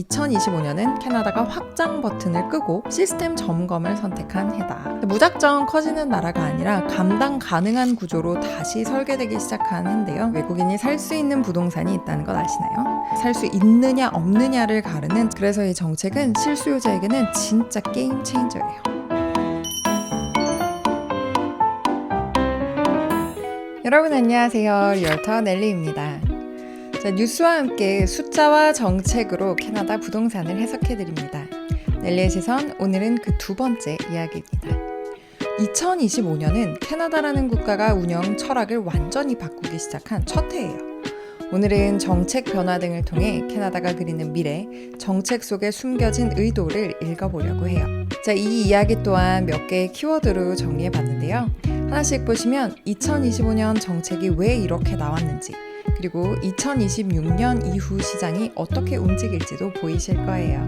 2025년은 캐나다가 확장 버튼을 끄고 시스템 점검을 선택한 해다. 무작정 커지는 나라가 아니라 감당 가능한 구조로 다시 설계되기 시작한 해인데요. 외국인이 살 수 있는 부동산이 있다는 것 아시나요? 살 수 있느냐 없느냐를 가르는, 그래서 이 정책은 실수요자에게는 진짜 게임 체인저예요. 여러분 안녕하세요. 리얼터 넬리입니다. 자, 뉴스와 함께 숫자와 정책으로 캐나다 부동산을 해석해드립니다. 넬리의 시선, 오늘은 그 두 번째 이야기입니다. 2025년은 캐나다라는 국가가 운영 철학을 완전히 바꾸기 시작한 첫 해예요. 오늘은 정책 변화 등을 통해 캐나다가 그리는 미래, 정책 속에 숨겨진 의도를 읽어보려고 해요. 자, 이 이야기 또한 몇 개의 키워드로 정리해봤는데요. 하나씩 보시면 2025년 정책이 왜 이렇게 나왔는지, 그리고 2026년 이후 시장이 어떻게 움직일지도 보이실 거예요.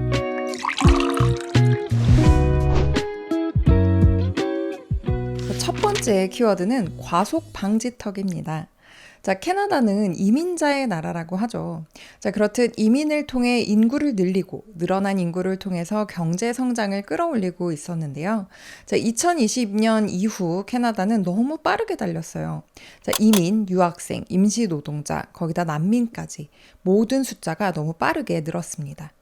첫 번째 키워드는 과속 방지턱입니다. 자, 캐나다는 이민자의 나라라고 하죠. 자, 그렇듯 이민을 통해 인구를 늘리고 늘어난 인구를 통해서 경제 성장을 끌어올리고 있었는데요. 자, 2020년 이후 캐나다는 너무 빠르게 달렸어요. 자, 이민, 유학생, 임시 노동자, 거기다 난민까지 모든 숫자가 너무 빠르게 늘었습니다.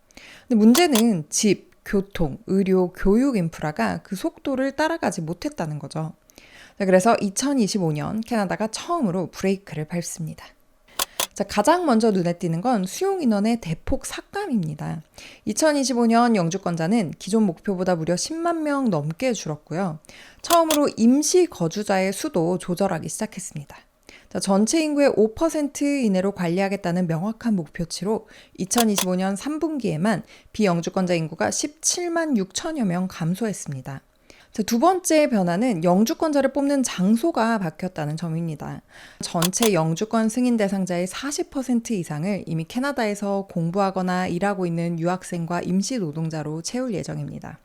근데 문제는 집, 교통, 의료, 교육 인프라가 그 속도를 따라가지 못했다는 거죠. 그래서 2025년 캐나다가 처음으로 브레이크를 밟습니다. 자, 가장 먼저 눈에 띄는 건 수용 인원의 대폭 삭감입니다. 2025년 영주권자는 기존 목표보다 무려 10만 명 넘게 줄었고요. 처음으로 임시 거주자의 수도 조절하기 시작했습니다. 자, 전체 인구의 5% 이내로 관리하겠다는 명확한 목표치로 2025년 3분기에만 비영주권자 인구가 17만 6천여 명 감소했습니다. 자, 두 번째 변화는 영주권자를 뽑는 장소가 바뀌었다는 점입니다. 전체 영주권 승인 대상자의 40% 이상을 이미 캐나다에서 공부하거나 일하고 있는 유학생과 임시 노동자로 채울 예정입니다.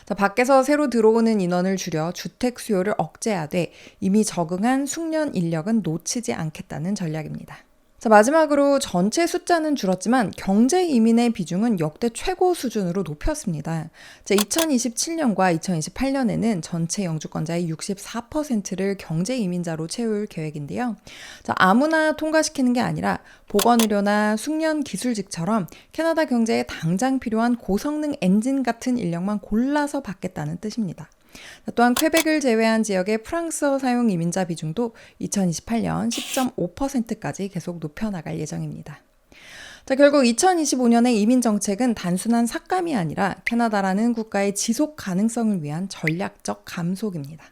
자, 밖에서 새로 들어오는 인원을 줄여 주택 수요를 억제하되 이미 적응한 숙련 인력은 놓치지 않겠다는 전략입니다. 자, 마지막으로 전체 숫자는 줄었지만 경제 이민의 비중은 역대 최고 수준으로 높였습니다. 자, 2027년과 2028년에는 전체 영주권자의 64%를 경제 이민자로 채울 계획인데요. 자, 아무나 통과시키는 게 아니라 보건의료나 숙련 기술직처럼 캐나다 경제에 당장 필요한 고성능 엔진 같은 인력만 골라서 받겠다는 뜻입니다. 또한 퀘벡을 제외한 지역의 프랑스어 사용 이민자 비중도 2028년 10.5%까지 계속 높여나갈 예정입니다. 자, 결국 2025년의 이민 정책은 단순한 삭감이 아니라 캐나다라는 국가의 지속 가능성을 위한 전략적 감속입니다.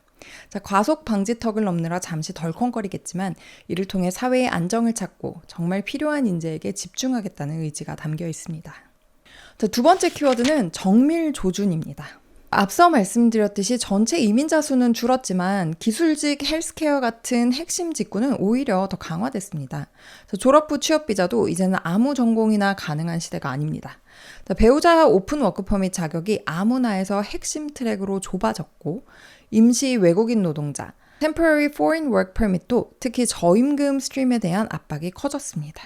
자, 과속 방지턱을 넘느라 잠시 덜컹거리겠지만 이를 통해 사회의 안정을 찾고 정말 필요한 인재에게 집중하겠다는 의지가 담겨 있습니다. 자, 두 번째 키워드는 정밀 조준입니다. 앞서 말씀드렸듯이 전체 이민자 수는 줄었지만 기술직, 헬스케어 같은 핵심 직군은 오히려 더 강화됐습니다. 졸업 후 취업 비자도 이제는 아무 전공이나 가능한 시대가 아닙니다. 배우자 오픈 워크퍼밋 자격이 아무나에서 핵심 트랙으로 좁아졌고, 임시 외국인 노동자, Temporary Foreign Work Permit도 특히 저임금 스트림에 대한 압박이 커졌습니다.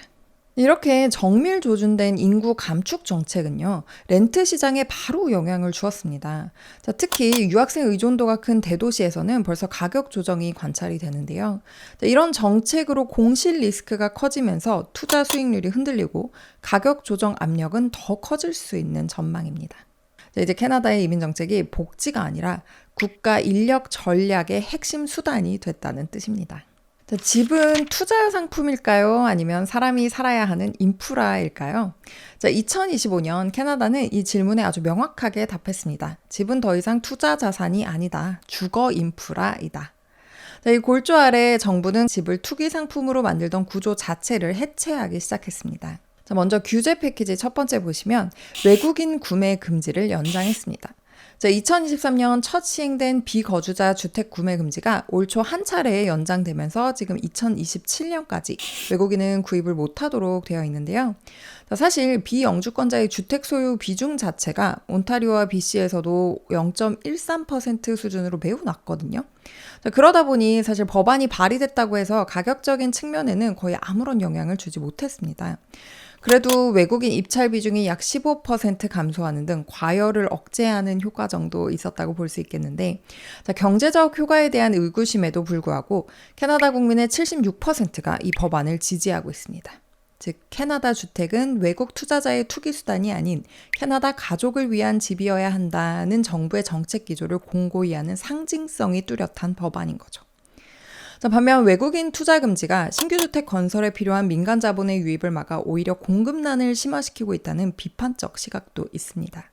이렇게 정밀 조준된 인구 감축 정책은요, 렌트 시장에 바로 영향을 주었습니다. 자, 특히 유학생 의존도가 큰 대도시에서는 벌써 가격 조정이 관찰이 되는데요. 자, 이런 정책으로 공실 리스크가 커지면서 투자 수익률이 흔들리고 가격 조정 압력은 더 커질 수 있는 전망입니다. 자, 이제 캐나다의 이민 정책이 복지가 아니라 국가 인력 전략의 핵심 수단이 됐다는 뜻입니다. 자, 집은 투자 상품일까요? 아니면 사람이 살아야 하는 인프라일까요? 자, 2025년 캐나다는 이 질문에 아주 명확하게 답했습니다. 집은 더 이상 투자 자산이 아니다. 주거 인프라이다. 자, 이 골조 아래 정부는 집을 투기 상품으로 만들던 구조 자체를 해체하기 시작했습니다. 자, 먼저 규제 패키지 첫 번째 보시면 외국인 구매 금지를 연장했습니다. 자, 2023년 첫 시행된 비거주자 주택 구매 금지가 올 초 한 차례 연장되면서 지금 2027년까지 외국인은 구입을 못하도록 되어 있는데요. 자, 사실 비영주권자의 주택 소유 비중 자체가 온타리오와 BC에서도 0.13% 수준으로 매우 낮거든요. 자, 그러다 보니 사실 법안이 발의됐다고 해서 가격적인 측면에는 거의 아무런 영향을 주지 못했습니다. 그래도 외국인 입찰 비중이 약 15% 감소하는 등 과열을 억제하는 효과 정도 있었다고 볼 수 있겠는데, 자, 경제적 효과에 대한 의구심에도 불구하고 캐나다 국민의 76%가 이 법안을 지지하고 있습니다. 즉, 캐나다 주택은 외국 투자자의 투기 수단이 아닌 캐나다 가족을 위한 집이어야 한다는 정부의 정책 기조를 공고히 하는 상징성이 뚜렷한 법안인 거죠. 자, 반면 외국인 투자 금지가 신규 주택 건설에 필요한 민간 자본의 유입을 막아 오히려 공급난을 심화시키고 있다는 비판적 시각도 있습니다.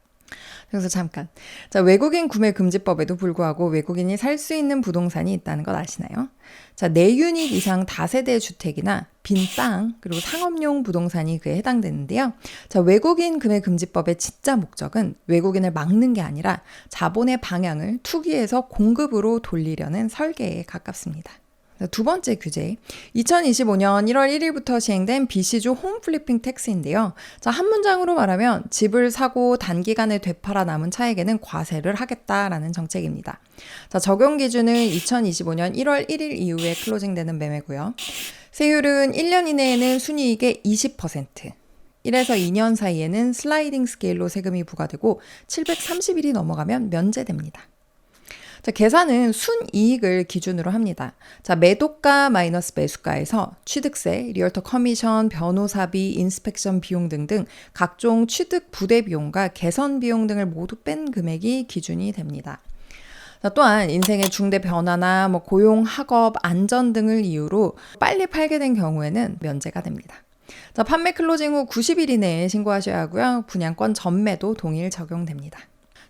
그래서 잠깐, 자, 외국인 구매 금지법에도 불구하고 외국인이 살 수 있는 부동산이 있다는 것 아시나요? 자, 4유닛 이상 다세대 주택이나 빈 땅, 그리고 상업용 부동산이 그에 해당되는데요. 자, 외국인 구매 금지법의 진짜 목적은 외국인을 막는 게 아니라 자본의 방향을 투기에서 공급으로 돌리려는 설계에 가깝습니다. 두 번째 규제, 2025년 1월 1일부터 시행된 BC주 홈 플리핑 텍스인데요. 자, 한 문장으로 말하면 집을 사고 단기간에 되팔아 남은 차액에는 과세를 하겠다라는 정책입니다. 자, 적용 기준은 2025년 1월 1일 이후에 클로징되는 매매고요. 세율은 1년 이내에는 순이익의 20%, 1에서 2년 사이에는 슬라이딩 스케일로 세금이 부과되고 730일이 넘어가면 면제됩니다. 자, 계산은 순이익을 기준으로 합니다. 자, 매도가 마이너스 매수가에서 취득세, 리얼터 커미션, 변호사비, 인스펙션 비용 등등 각종 취득 부대 비용과 개선 비용 등을 모두 뺀 금액이 기준이 됩니다. 자, 또한 인생의 중대 변화나 고용, 학업, 안전 등을 이유로 빨리 팔게 된 경우에는 면제가 됩니다. 자, 판매 클로징 후 90일 이내에 신고하셔야 하고요. 분양권 전매도 동일 적용됩니다.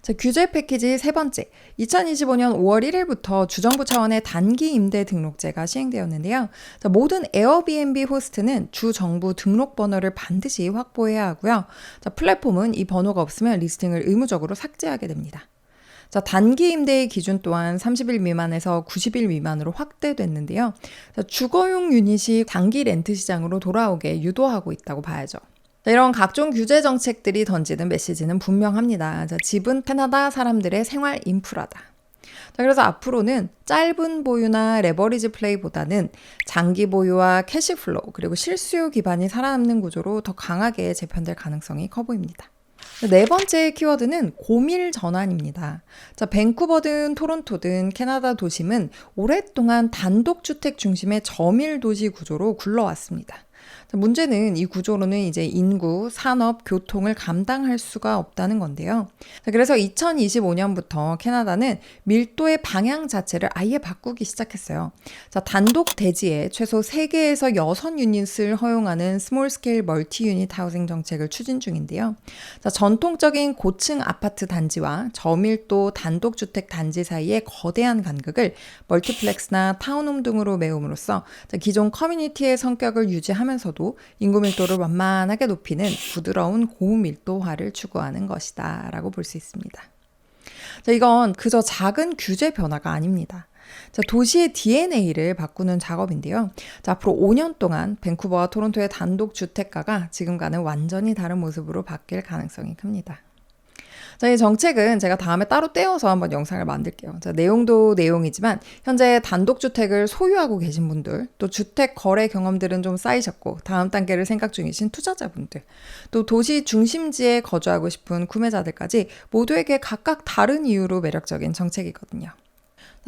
자, 규제 패키지 세 번째, 2025년 5월 1일부터 주정부 차원의 단기 임대 등록제가 시행되었는데요. 자, 모든 에어비앤비 호스트는 주정부 등록 번호를 반드시 확보해야 하고요. 자, 플랫폼은 이 번호가 없으면 리스팅을 의무적으로 삭제하게 됩니다. 자, 단기 임대의 기준 또한 30일 미만에서 90일 미만으로 확대됐는데요. 자, 주거용 유닛이 단기 렌트 시장으로 돌아오게 유도하고 있다고 봐야죠. 이런 각종 규제 정책들이 던지는 메시지는 분명합니다. 자, 집은 캐나다 사람들의 생활 인프라다. 자, 그래서 앞으로는 짧은 보유나 레버리지 플레이보다는 장기 보유와 캐시플로우 그리고 실수요 기반이 살아남는 구조로 더 강하게 재편될 가능성이 커 보입니다. 네 번째 키워드는 고밀 전환입니다. 자, 밴쿠버든 토론토든 캐나다 도심은 오랫동안 단독주택 중심의 저밀 도시 구조로 굴러왔습니다. 문제는 이 구조로는 이제 인구, 산업, 교통을 감당할 수가 없다는 건데요. 그래서 2025년부터 캐나다는 밀도의 방향 자체를 아예 바꾸기 시작했어요. 자, 단독 대지에 최소 3개에서 6유닛을 허용하는 스몰 스케일 멀티 유닛 하우싱 정책을 추진 중인데요. 자, 전통적인 고층 아파트 단지와 저밀도 단독주택 단지 사이의 거대한 간극을 멀티플렉스나 타운홈 등으로 메움으로써 기존 커뮤니티의 성격을 유지하면서도 인구 밀도를 완만하게 높이는 부드러운 고밀도화를 추구하는 것이다 라고 볼 수 있습니다. 자, 이건 그저 작은 규제 변화가 아닙니다. 자, 도시의 DNA를 바꾸는 작업인데요. 자, 앞으로 5년 동안 밴쿠버와 토론토의 단독 주택가가 지금과는 완전히 다른 모습으로 바뀔 가능성이 큽니다. 자, 이 정책은 제가 다음에 따로 떼어서 한번 영상을 만들게요. 자, 내용도 내용이지만 현재 단독주택을 소유하고 계신 분들, 또 주택 거래 경험들은 좀 쌓이셨고 다음 단계를 생각 중이신 투자자분들, 또 도시 중심지에 거주하고 싶은 구매자들까지 모두에게 각각 다른 이유로 매력적인 정책이거든요.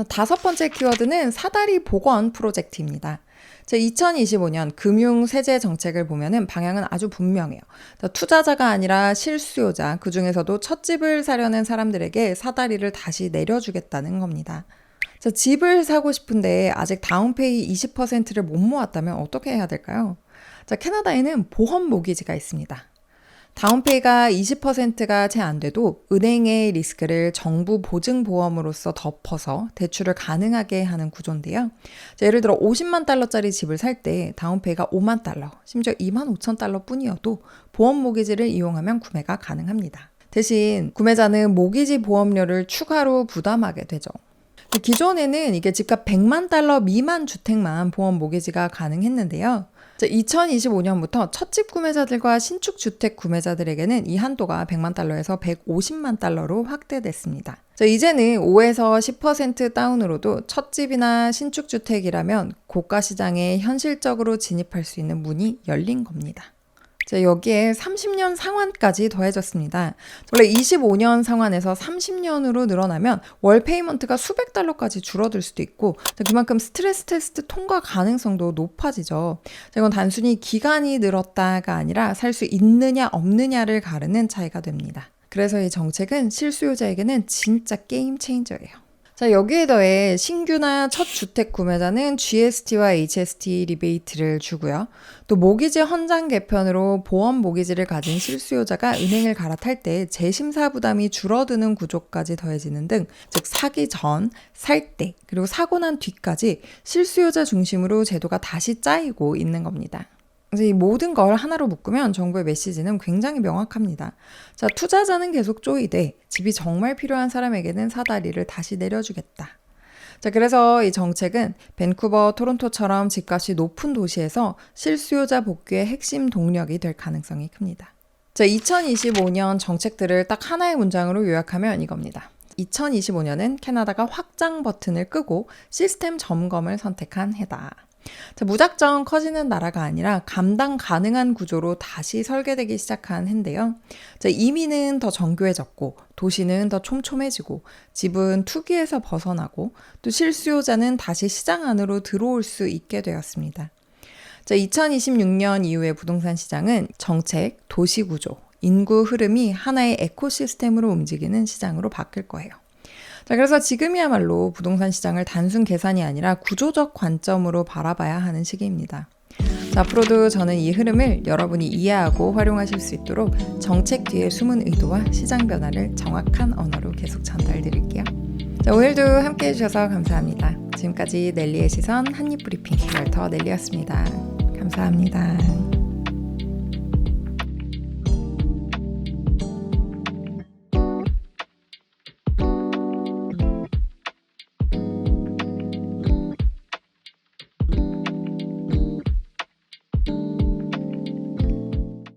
다섯 번째 키워드는 사다리 복원 프로젝트입니다. 2025년 금융 세제 정책을 보면은 방향은 아주 분명해요. 투자자가 아니라 실수요자, 그 중에서도 첫 집을 사려는 사람들에게 사다리를 다시 내려주겠다는 겁니다. 자, 집을 사고 싶은데 아직 다운페이 20%를 못 모았다면 어떻게 해야 될까요? 자, 캐나다에는 보험 모기지가 있습니다. 다운페이가 20%가 채 안 돼도 은행의 리스크를 정부 보증보험으로서 덮어서 대출을 가능하게 하는 구조인데요. 자, 예를 들어 50만 달러짜리 집을 살 때 다운페이가 5만 달러, 심지어 2만 5천 달러 뿐이어도 보험 모기지를 이용하면 구매가 가능합니다. 대신 구매자는 모기지 보험료를 추가로 부담하게 되죠. 기존에는 이게 집값 100만 달러 미만 주택만 보험 모기지가 가능했는데요. 2025년부터 첫집 구매자들과 신축 주택 구매자들에게는 이 한도가 100만 달러에서 150만 달러로 확대됐습니다. 이제는 5에서 10% 다운으로도 첫집이나 신축 주택이라면 고가 시장에 현실적으로 진입할 수 있는 문이 열린 겁니다. 자, 여기에 30년 상환까지 더해졌습니다. 원래 25년 상환에서 30년으로 늘어나면 월 페이먼트가 수백 달러까지 줄어들 수도 있고 그만큼 스트레스 테스트 통과 가능성도 높아지죠. 자, 이건 단순히 기간이 늘었다가 아니라 살 수 있느냐 없느냐를 가르는 차이가 됩니다. 그래서 이 정책은 실수요자에게는 진짜 게임 체인저예요. 자, 여기에 더해 신규나 첫 주택 구매자는 GST와 HST 리베이트를 주고요. 또 모기지 헌장 개편으로 보험 모기지를 가진 실수요자가 은행을 갈아탈 때 재심사 부담이 줄어드는 구조까지 더해지는 등, 즉 사기 전, 살 때, 그리고 사고 난 뒤까지 실수요자 중심으로 제도가 다시 짜이고 있는 겁니다. 그래서 이 모든 걸 하나로 묶으면 정부의 메시지는 굉장히 명확합니다. 자, 투자자는 계속 쪼이되 집이 정말 필요한 사람에게는 사다리를 다시 내려주겠다. 자, 그래서 이 정책은 밴쿠버, 토론토처럼 집값이 높은 도시에서 실수요자 복귀의 핵심 동력이 될 가능성이 큽니다. 자, 2025년 정책들을 딱 하나의 문장으로 요약하면 이겁니다. 2025년은 캐나다가 확장 버튼을 끄고 시스템 점검을 선택한 해다. 자, 무작정 커지는 나라가 아니라 감당 가능한 구조로 다시 설계되기 시작한 해인데요. 자, 이민은 더 정교해졌고 도시는 더 촘촘해지고 집은 투기에서 벗어나고 또 실수요자는 다시 시장 안으로 들어올 수 있게 되었습니다. 자, 2026년 이후의 부동산 시장은 정책, 도시 구조, 인구 흐름이 하나의 에코시스템으로 움직이는 시장으로 바뀔 거예요. 자, 그래서 지금이야말로 부동산 시장을 단순 계산이 아니라 구조적 관점으로 바라봐야 하는 시기입니다. 자, 앞으로도 저는 이 흐름을 여러분이 이해하고 활용하실 수 있도록 정책 뒤에 숨은 의도와 시장 변화를 정확한 언어로 계속 전달드릴게요. 자, 오늘도 함께해 주셔서 감사합니다. 지금까지 넬리의 시선 한입브리핑 널터 넬리였습니다. 감사합니다.